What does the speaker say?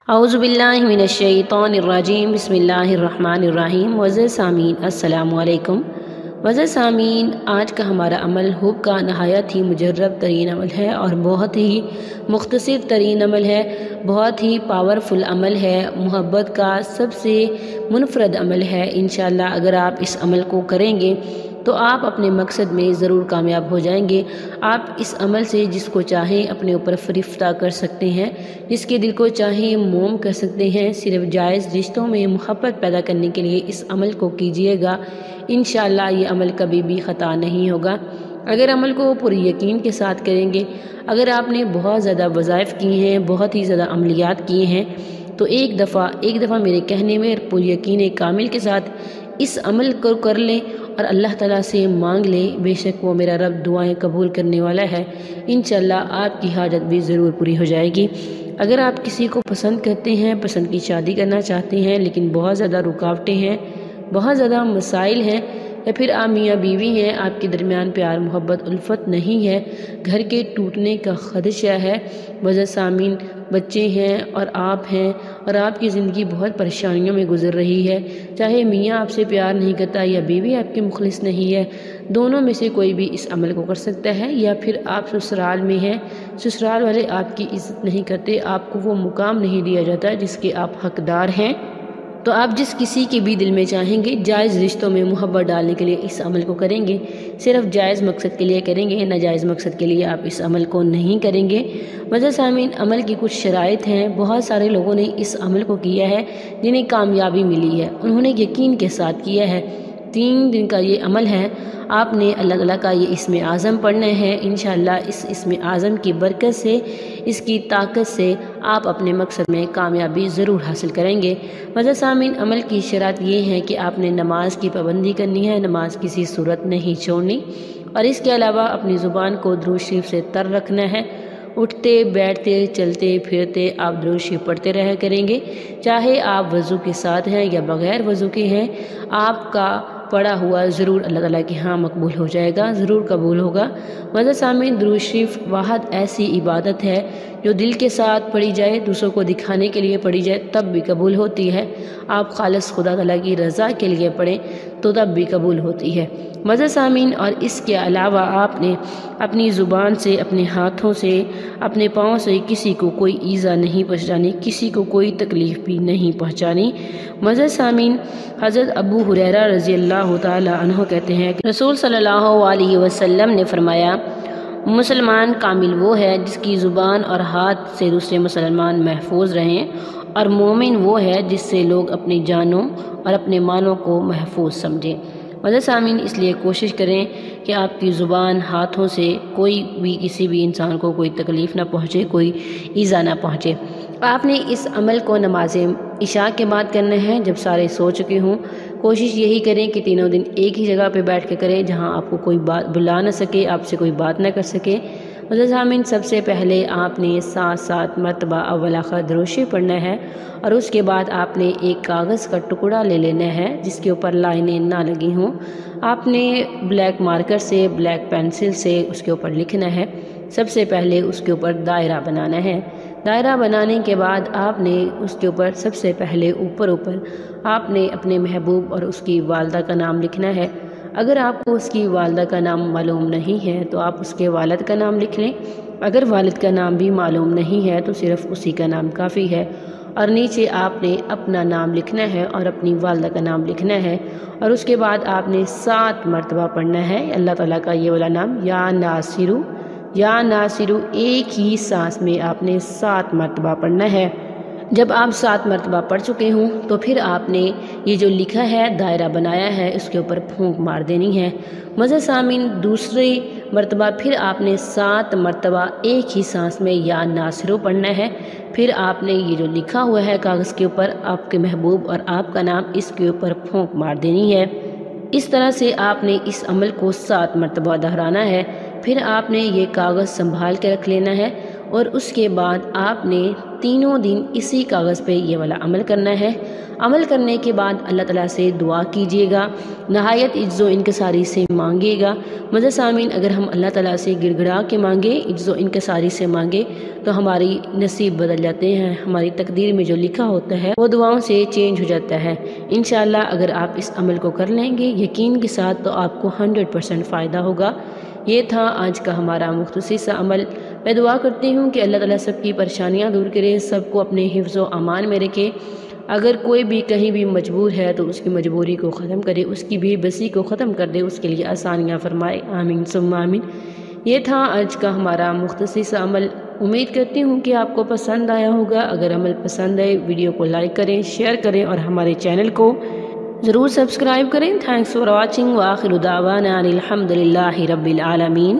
اعوذ باللہ من الشیطان الرجیم بسم اللہ الرحمن الرحیم۔ معزز سامعین السلام علیکم۔ معزز سامعین، آج کا ہمارا عمل حب کا نہایت ہی مجرب ترین عمل ہے اور بہت ہی مختصر ترین عمل ہے، بہت ہی پاورفل عمل ہے، محبت کا سب سے منفرد عمل ہے۔ انشاءاللہ اگر آپ اس عمل کو کریں گے تو آپ اپنے مقصد میں ضرور کامیاب ہو جائیں گے۔ آپ اس عمل سے جس کو چاہیں اپنے اوپر فرفتہ کر سکتے ہیں، جس کے دل کو چاہیں موم کر سکتے ہیں۔ صرف جائز رشتوں میں محبت پیدا کرنے کے لیے اس عمل کو کیجئے گا، انشاءاللہ یہ عمل کبھی بھی خطا نہیں ہوگا۔ اگر عمل کو پوری یقین کے ساتھ کریں گے، اگر آپ نے بہت زیادہ وظائف کیے ہیں، بہت ہی زیادہ عملیات کیے ہیں، تو ایک دفعہ میرے کہنے میں پوری یقین کامل کے ساتھ اس عمل کو کر لیں اور اللہ تعالیٰ سے مانگ لیں، بے شک وہ میرا رب دعائیں قبول کرنے والا ہے۔ انشاءاللہ آپ کی حاجت بھی ضرور پوری ہو جائے گی۔ اگر آپ کسی کو پسند کرتے ہیں، پسند کی شادی کرنا چاہتے ہیں، لیکن بہت زیادہ رکاوٹیں ہیں، بہت زیادہ مسائل ہیں، یا پھر آپ میاں بیوی ہیں، آپ کے درمیان پیار محبت الفت نہیں ہے، گھر کے ٹوٹنے کا خدشہ ہے، معزز سامعین بچے ہیں اور آپ ہیں اور آپ کی زندگی بہت پریشانیوں میں گزر رہی ہے، چاہے میاں آپ سے پیار نہیں کرتا یا بیوی آپ کی مخلص نہیں ہے، دونوں میں سے کوئی بھی اس عمل کو کر سکتا ہے۔ یا پھر آپ سسرال میں ہیں، سسرال والے آپ کی عزت نہیں کرتے، آپ کو وہ مقام نہیں دیا جاتا جس کے آپ حقدار ہیں، تو آپ جس کسی کے بھی دل میں چاہیں گے جائز رشتوں میں محبت ڈالنے کے لیے اس عمل کو کریں گے، صرف جائز مقصد کے لیے کریں گے، ناجائز مقصد کے لیے آپ اس عمل کو نہیں کریں گے۔ معزز سامعین، عمل کی کچھ شرائط ہیں، بہت سارے لوگوں نے اس عمل کو کیا ہے جنہیں کامیابی ملی ہے، انہوں نے یقین کے ساتھ کیا ہے۔ 3 دن کا یہ عمل ہے، آپ نے اللہ تعالیٰ کا یہ اسم اعظم پڑھنا ہے۔ انشاءاللہ اس اسم اعظم کی برکت سے، اس کی طاقت سے آپ اپنے مقصد میں کامیابی ضرور حاصل کریں گے۔ معزز سامعین، عمل کی شرط یہ ہے کہ آپ نے نماز کی پابندی کرنی ہے، نماز کسی صورت نہیں چھوڑنی، اور اس کے علاوہ اپنی زبان کو درود شریف سے تر رکھنا ہے۔ اٹھتے بیٹھتے چلتے پھرتے آپ درود شریف پڑھتے رہا کریں گے، چاہے آپ وضو کے ساتھ ہیں یا بغیر وضو کے ہیں، آپ کا پڑھا ہوا ضرور اللہ تعالیٰ کے ہاں مقبول ہو جائے گا، ضرور قبول ہوگا۔ معزز سامعین، درود شریف واحد ایسی عبادت ہے جو دل کے ساتھ پڑھی جائے، دوسروں کو دکھانے کے لیے پڑھی جائے تب بھی قبول ہوتی ہے، آپ خالص خدا تعالیٰ کی رضا کے لیے پڑھیں تو تب بھی قبول ہوتی ہے۔ معزز سامعین، اور اس کے علاوہ آپ نے اپنی زبان سے، اپنے ہاتھوں سے، اپنے پاؤں سے کسی کو کوئی ایذا نہیں پہنچانی، کسی کو کوئی تکلیف بھی نہیں پہنچانی۔ معزز سامعین، حضرت ابو ہریرہ رضی اللہ تعالی عنہ کہتے ہیں کہ رسول صلی اللہ علیہ وسلم نے فرمایا، مسلمان کامل وہ ہے جس کی زبان اور ہاتھ سے دوسرے مسلمان محفوظ رہیں، اور مومن وہ ہے جس سے لوگ اپنی جانوں اور اپنے مالوں کو محفوظ سمجھیں۔ معزز سامعین، اس لیے کوشش کریں کہ آپ کی زبان ہاتھوں سے کوئی بھی کسی بھی انسان کو کوئی تکلیف نہ پہنچے، کوئی ایذا نہ پہنچے۔ آپ نے اس عمل کو نماز عشاء کے بعد کرنا ہے، جب سارے سو چکے ہوں۔ کوشش یہی کریں کہ تینوں دن ایک ہی جگہ پہ بیٹھ کے کریں جہاں آپ کو کوئی بات بلا نہ سکے، آپ سے کوئی بات نہ کر سکے۔ معزز سامعین، سب سے پہلے آپ نے 7 مرتبہ اول آخر درود شریف پڑھنا ہے، اور اس کے بعد آپ نے ایک کاغذ کا ٹکڑا لے لینا ہے جس کے اوپر لائنیں نہ لگی ہوں۔ آپ نے بلیک مارکر سے، بلیک پینسل سے اس کے اوپر لکھنا ہے۔ سب سے پہلے اس کے اوپر دائرہ بنانا ہے۔ دائرہ بنانے کے بعد آپ نے اس کے اوپر سب سے پہلے اوپر آپ نے اپنے محبوب اور اس کی والدہ کا نام لکھنا ہے۔ اگر آپ کو اس کی والدہ کا نام معلوم نہیں ہے تو آپ اس کے والد کا نام لکھ لیں، اگر والد کا نام بھی معلوم نہیں ہے تو صرف اسی کا نام کافی ہے، اور نیچے آپ نے اپنا نام لکھنا ہے اور اپنی والدہ کا نام لکھنا ہے، اور اس کے بعد آپ نے 7 مرتبہ پڑھنا ہے اللہ تعالیٰ کا یہ والا نام، یا ناصرو یا ناصرو، ایک ہی سانس میں آپ نے 7 مرتبہ پڑھنا ہے۔ جب آپ 7 مرتبہ پڑھ چکے ہوں تو پھر آپ نے یہ جو لکھا ہے، دائرہ بنایا ہے، اس کے اوپر پھونک مار دینی ہے۔ معزز سامعین، دوسری مرتبہ پھر آپ نے 7 مرتبہ ایک ہی سانس میں یا ناصرو پڑھنا ہے، پھر آپ نے یہ جو لکھا ہوا ہے کاغذ کے اوپر آپ کے محبوب اور آپ کا نام، اس کے اوپر پھونک مار دینی ہے۔ اس طرح سے آپ نے اس عمل کو 7 مرتبہ دہرانا ہے۔ پھر آپ نے یہ کاغذ سنبھال کے رکھ لینا ہے، اور اس کے بعد آپ نے تینوں دن اسی کاغذ پہ یہ والا عمل کرنا ہے۔ عمل کرنے کے بعد اللہ تعالیٰ سے دعا کیجیے گا، نہایت عجز و انکساری سے مانگے گا۔ معزز سامعین، اگر ہم اللہ تعالیٰ سے گڑ گڑا کے مانگے، عجز و انکساری سے مانگے تو ہماری نصیب بدل جاتے ہیں، ہماری تقدیر میں جو لکھا ہوتا ہے وہ دعاؤں سے چینج ہو جاتا ہے۔ انشاءاللہ اگر آپ اس عمل کو کر لیں گے یقین کے ساتھ تو آپ کو 100% فائدہ ہوگا۔ یہ تھا آج کا ہمارا مختصر سا عمل۔ میں دعا کرتی ہوں کہ اللہ تعالیٰ سب کی پریشانیاں دور کرے، سب کو اپنے حفظ و امان میں رکھے۔ اگر کوئی بھی کہیں بھی مجبور ہے تو اس کی مجبوری کو ختم کرے، اس کی بے بسی کو ختم کر دے، اس کے لیے آسانیاں فرمائے، آمین ثم آمین۔ یہ تھا آج کا ہمارا مختصر سا عمل۔ امید کرتی ہوں کہ آپ کو پسند آیا ہوگا۔ اگر عمل پسند آئے ویڈیو کو لائک کریں، شیئر کریں اور ہمارے چینل کو ضرور سبسکرائب کریں۔ تھینکس فار واچنگ، وآخر دعوانا ان الحمد للہ رب العالمین۔